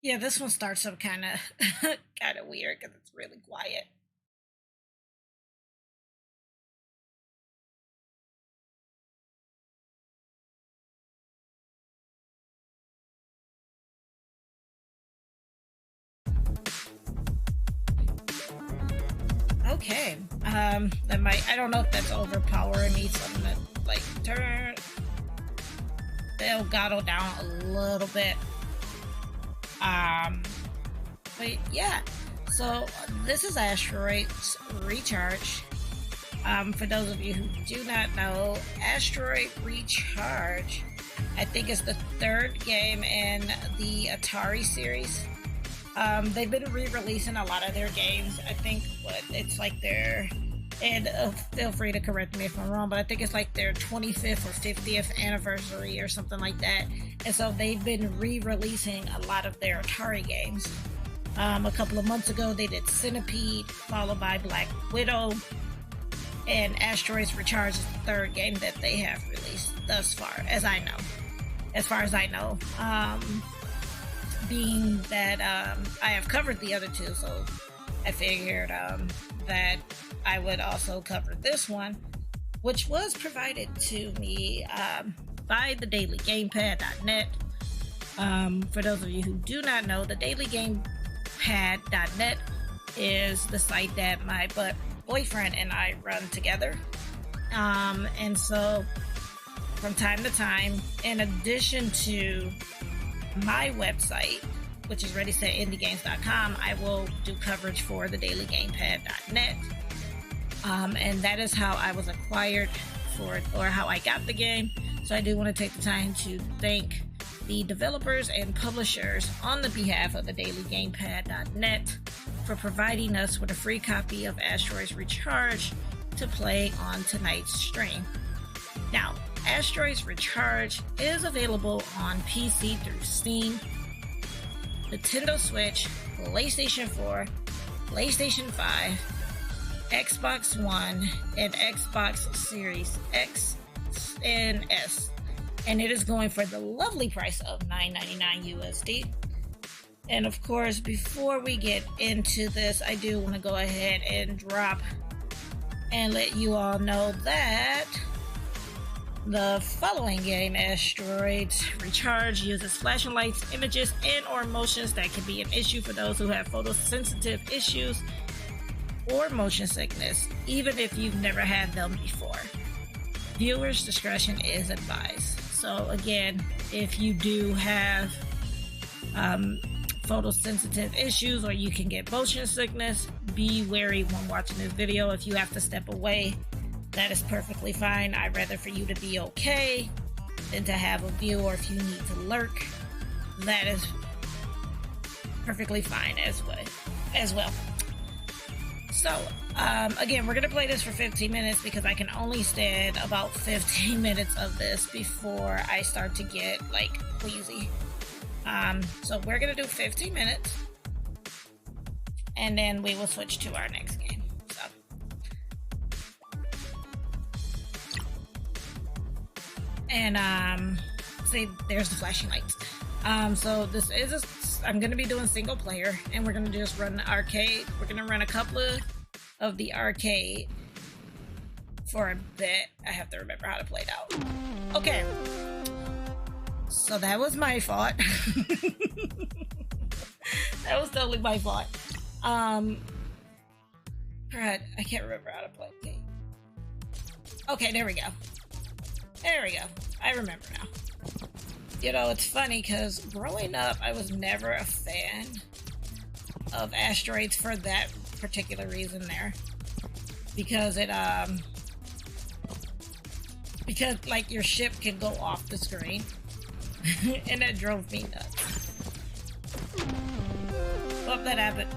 Yeah, this one starts up kind of kind of weird because it's really quiet. Okay. That might, I don't know if that's overpowering me, so I'm gonna like turn the Elgato down a little bit. But yeah. So this is Asteroids Recharge. For those of you who do not know, Asteroid Recharge, I think is the third game in the Atari series. They've been re-releasing a lot of their games. I think it's like their, and feel free to correct me if I'm wrong, but I think it's like their 25th or 50th anniversary or something like that. And so they've been re-releasing a lot of their Atari games. A couple of months ago, they did Centipede, followed by Black Widow, and Asteroids Recharge is the third game that they have released thus far, as I know. As far as I know. Being that I have covered the other two, so I figured that I would also cover this one, which was provided to me by the dailygamepad.net. For those of you who do not know, the dailygamepad.net is the site that my boyfriend and I run together. And so from time to time, in addition to my website, which is ReadySetIndieGames.com, I will do coverage for the dailygamepad.net. And that is how I was acquired for it, or how I got the game. So I do want to take the time to thank the developers and publishers on the behalf of the dailygamepad.net for providing us with a free copy of Asteroids Recharge to play on tonight's stream. Now, Asteroids Recharge is available on PC through Steam, Nintendo Switch, PlayStation 4, PlayStation 5, Xbox One, and Xbox Series X and S. And it is going for the lovely price of $9.99 USD. And of course, before we get into this, I do want to go ahead and drop and let you all know that the following game, Asteroids Recharge, uses flashing lights, images, and or motions that can be an issue for those who have photosensitive issues or motion sickness, even if you've never had them before. Viewers' discretion is advised. So again, if you do have photosensitive issues or you can get motion sickness, be wary when watching this video. If you have to step away, that is perfectly fine. I'd rather for you to be okay than to have a view, or if you need to lurk, that is perfectly fine as well. So, again, we're going to play this for 15 minutes because I can only stand about 15 minutes of this before I start to get, like, queasy. So we're going to do 15 minutes, and then we will switch to our next game. And see, there's the flashing lights. So this is I'm gonna be doing single player, and we're gonna just run the arcade. We're gonna run a couple of the arcade for a bit. I have to remember how to play it out. Okay. So that was my fault. That was totally my fault. Alright, I can't remember how to play the game. Okay, there we go. There we go. I remember now. You know, it's funny because growing up, I was never a fan of Asteroids for that particular reason there. Because because like your ship can go off the screen. And that drove me nuts. Oh, that happened.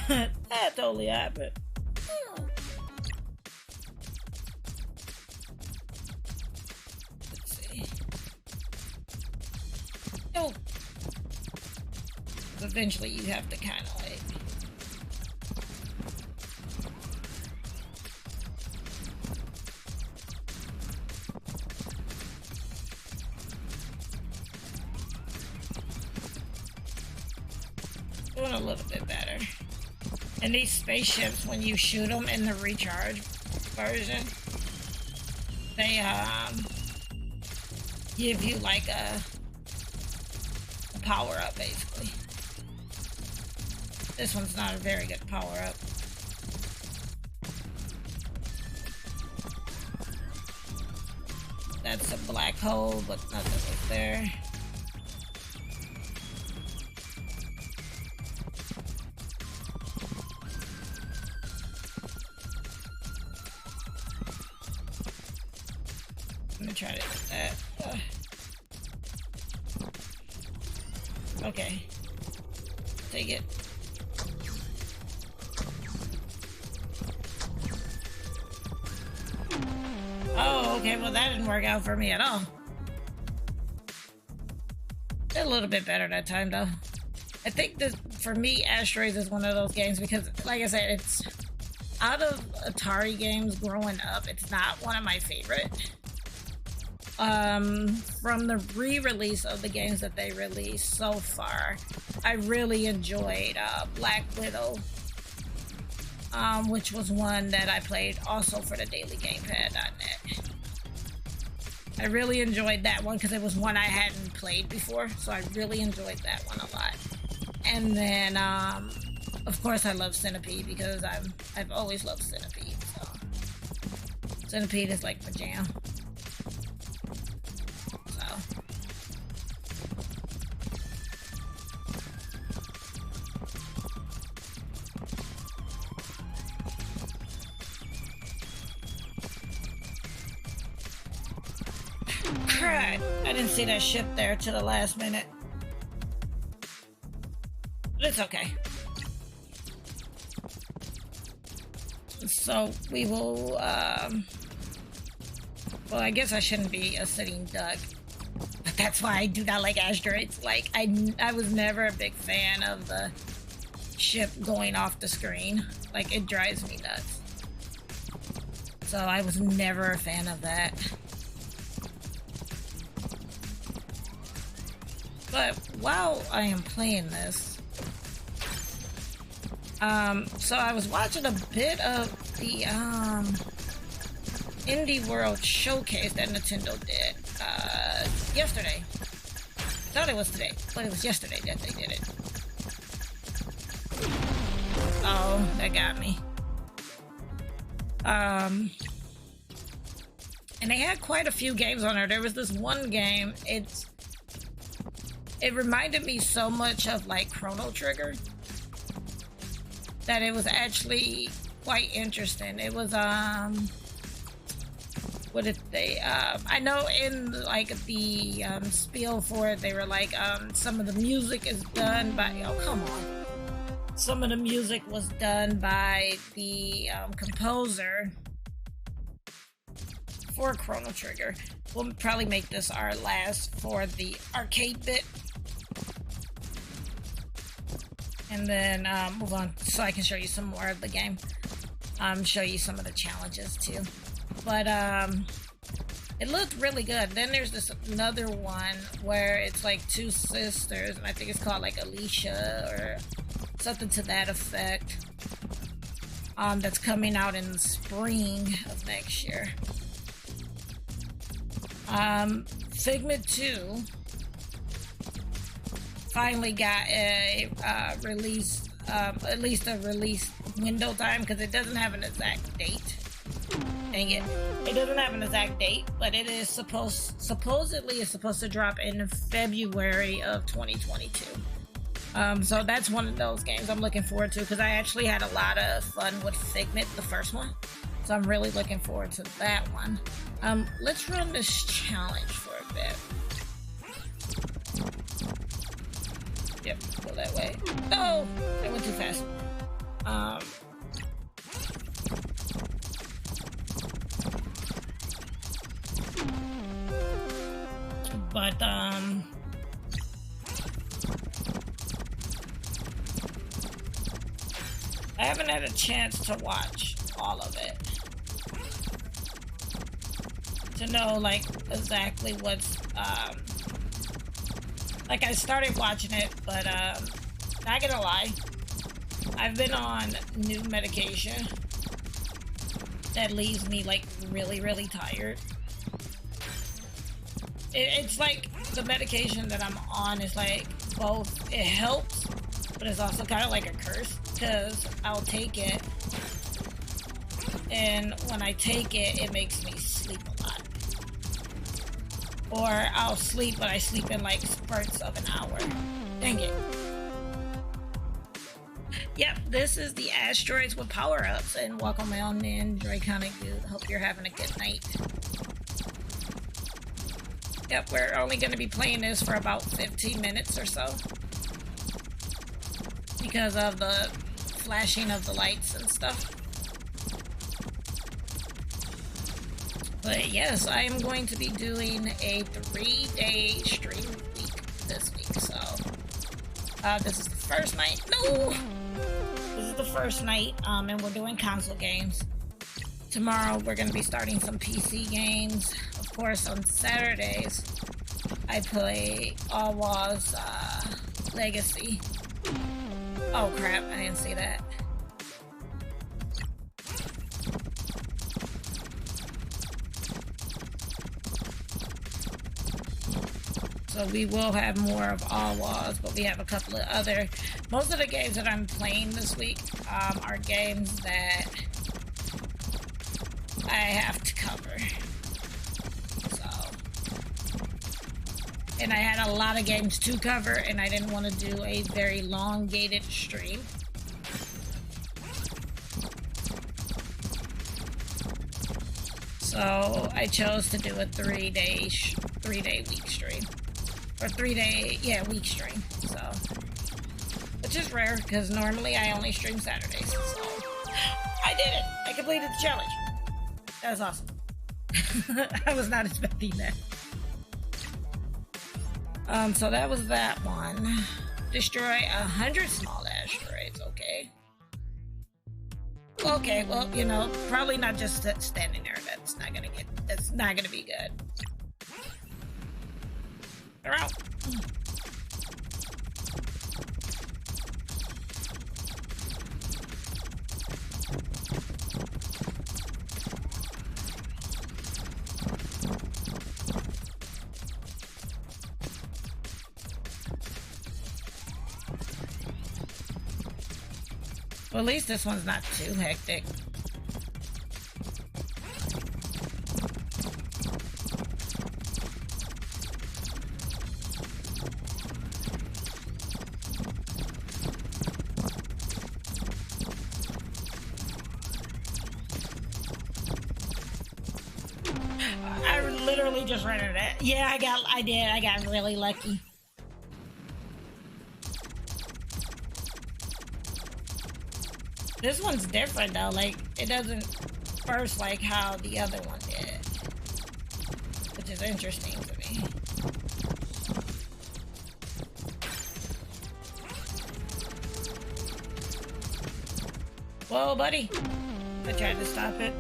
That totally happened. Oh. Eventually you have to kind of like Doing a little bit better. And these spaceships, when you shoot them in the recharge version, they give you like a power up basically. This one's not a very good power up. That's a black hole, but nothing was there. I'm gonna try to get that. Okay. Take it. Oh, okay, well that didn't work out for me at all. Did a little bit better that time though. I think that for me, Asteroids is one of those games because, like I said, it's out of Atari games growing up, it's not one of my favorite. From the re-release of the games that they released so far, I really enjoyed Black Widow, which was one that I played also for the Daily Gamepad.net. I really enjoyed that one because it was one I hadn't played before, so I really enjoyed that one a lot. And then, of course, I love Centipede because I've always loved Centipede. So Centipede is like my jam. Crud! I didn't see that ship there to the last minute. But it's okay. So we will, well, I guess I shouldn't be a sitting duck. But that's why I do not like Asteroids. Like, I was never a big fan of the ship going off the screen. Like, it drives me nuts. So I was never a fan of that. But while I am playing this, so I was watching a bit of the Indie World Showcase that Nintendo did yesterday. I thought it was today, but it was yesterday that they did it. Oh, that got me. And they had quite a few games on there. There was this one game, it reminded me so much of like Chrono Trigger that it was actually quite interesting. It was what did they I know in like the spiel for it they were like some of the music is done by, oh come on, some of the music was done by the composer for Chrono Trigger. We'll probably make this our last for the arcade bit. And then move on so I can show you some more of the game. Show you some of the challenges too. But it looked really good. Then there's this another one where it's like two sisters, and I think it's called like Alicia or something to that effect. That's coming out in the spring of next year. Figment 2 finally got a release, at least a release window time, because it doesn't have an exact date. Dang it. It doesn't have an exact date, but it is supposedly is supposed to drop in February of 2022. So that's one of those games I'm looking forward to, because I actually had a lot of fun with Figment, the first one. So I'm really looking forward to that one. Let's run this challenge for a bit. Yep, go that way. No! I went too fast. But, I haven't had a chance to watch all of it. To know, like, exactly what's, like, I started watching it, but, Not gonna lie, I've been on new medication that leaves me like really, really tired. It's like the medication that I'm on is like both, it helps, but it's also kind of like a curse, because I'll take it, and when I take it, it makes me sleep a lot. Or I'll sleep, but I sleep in like spurts of an hour. Dang it. Yep, this is the Asteroids with power-ups, and welcome on in, Draconic Dude. Hope you're having a good night. Yep, we're only going to be playing this for about 15 minutes or so, because of the flashing of the lights and stuff. But yes, I am going to be doing a 3-day stream week this week, so this is the first night. No! This is the first night, and we're doing console games. Tomorrow we're going to be starting some PC games. Of course, on Saturdays, I play All Wars Legacy. Oh crap, I didn't see that. So we will have more of All Wars, but we have a couple of other... Most of the games that I'm playing this week are games that I have to cover. And I had a lot of games to cover, and I didn't want to do a very elongated stream. So I chose to do a 3-day week stream. Or 3-day, yeah, week stream. So, which is rare, because normally I only stream Saturdays. So, I did it! I completed the challenge. That was awesome. I was not expecting that. So that was that one. Destroy 100 small asteroids, okay. Okay, well, you know, probably not just standing there. That's not gonna be good. They're out. Well, at least this one's not too hectic. I literally just ran into that. Yeah, I got really lucky. This one's different though, like, it doesn't burst like how the other one did, which is interesting to me. Whoa, buddy! I tried to stop it.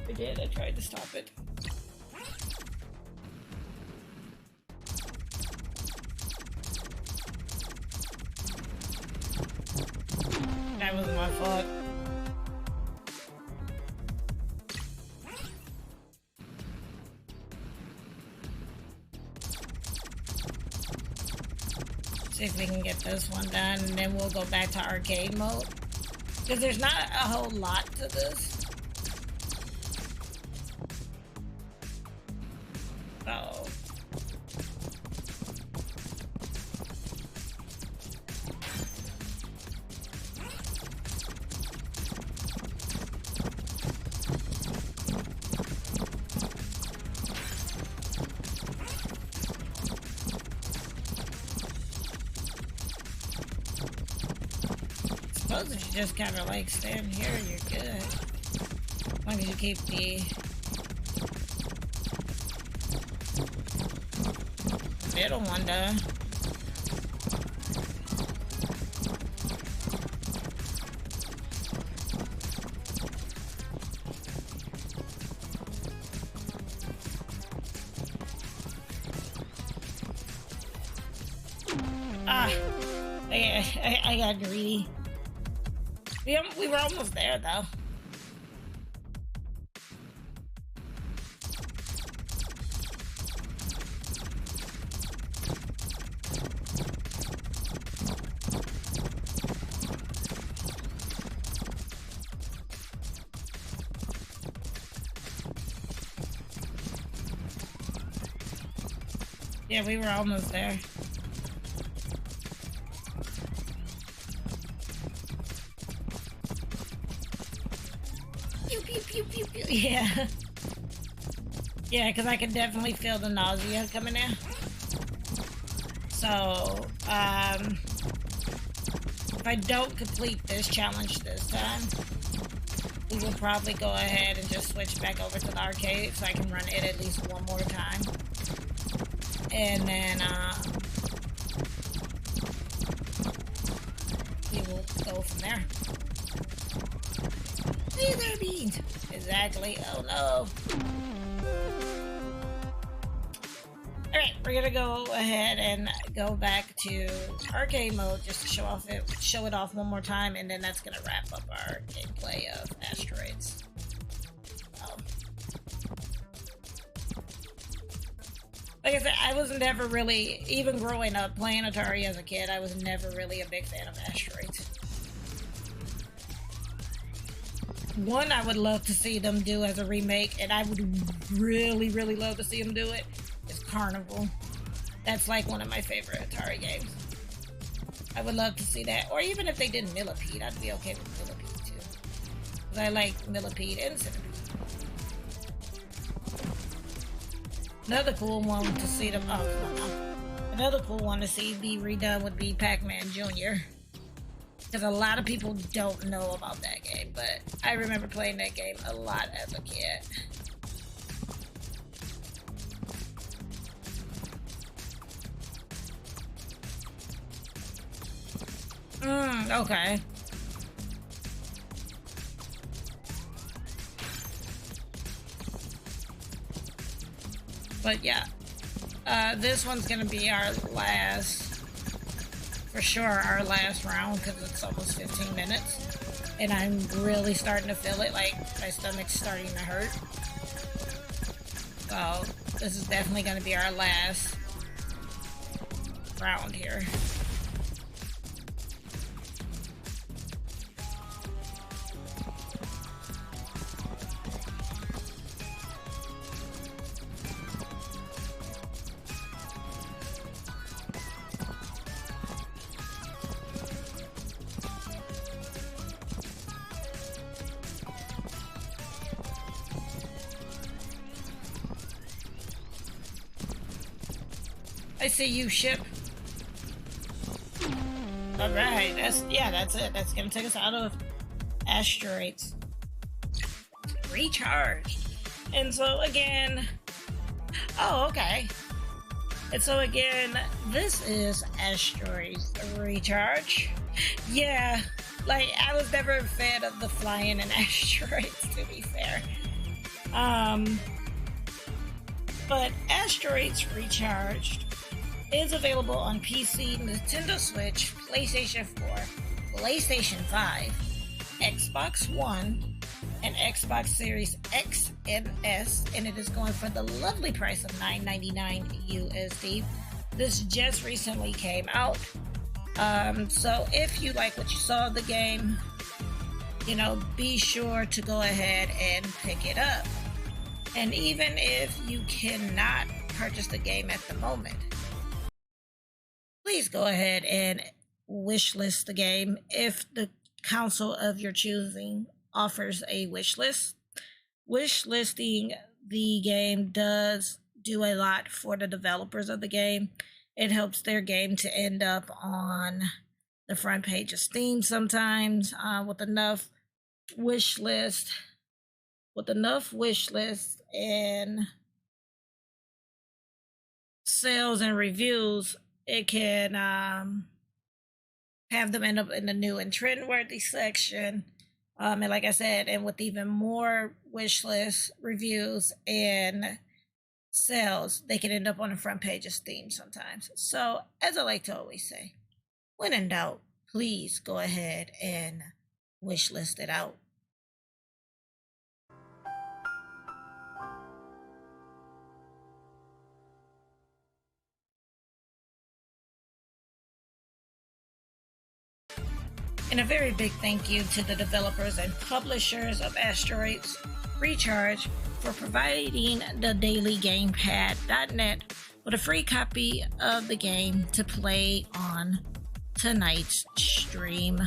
I tried to stop it. That wasn't my fault. See if we can get this one done, and then we'll go back to arcade mode. Because there's not a whole lot to this. Oh. Suppose if you just kind of like stand here, you're good. As long as you keep the middle one done. Ah. I got greedy. We were almost there, though. Yeah, we were almost there. Pew, pew, pew, pew, pew. Yeah. Yeah, because I can definitely feel the nausea coming in. So, if I don't complete this challenge this time, we will probably go ahead and just switch back over to the arcade so I can run it at least one more time. And then, we will go from there. Hey there, beans! Exactly. Oh no. Alright, we're gonna go ahead and go back to arcade mode just to show it off one more time, and then that's gonna wrap up our gameplay of Asteroids. Like I said, I was never really, even growing up playing Atari as a kid, I was never really a big fan of Asteroids. One I would love to see them do as a remake, and I would really, really love to see them do it, is Carnival. That's like one of my favorite Atari games. I would love to see that. Or even if they did Millipede, I'd be okay with Millipede too. Because I like Millipede and Centipede. Another cool one to see them. Oh, come on now. Another cool one to see be redone would be Pac-Man Jr. Because a lot of people don't know about that game, but I remember playing that game a lot as a kid. Okay. But yeah, this one's gonna be our last, for sure, our last round, because it's almost 15 minutes. And I'm really starting to feel it, like my stomach's starting to hurt. So this is definitely gonna be our last round here. I see you, ship. Alright, that's it. That's gonna take us out of Asteroids. Recharged. And so again, oh, okay. And so again, this is Asteroids Recharge. Yeah, like, I was never a fan of the flying in Asteroids, to be fair. But Asteroids Recharged is available on PC, Nintendo Switch, PlayStation 4, PlayStation 5, Xbox One, and Xbox Series X and S, and it is going for the lovely price of $9.99 USD. This just recently came out. So if you like what you saw of the game, you know, be sure to go ahead and pick it up. And even if you cannot purchase the game at the moment, please go ahead and wishlist the game if the console of your choosing offers a wishlist. Wishlisting the game does do a lot for the developers of the game. It helps their game to end up on the front page of Steam sometimes with enough wishlist and sales and reviews. It can have them end up in the new and trendworthy section. And like I said, and with even more wish list reviews and sales, they can end up on the front page of Steam sometimes. So, as I like to always say, when in doubt, please go ahead and wishlist it out. And a very big thank you to the developers and publishers of Asteroids Recharge for providing the daily gamepad.net with a free copy of the game to play on tonight's stream.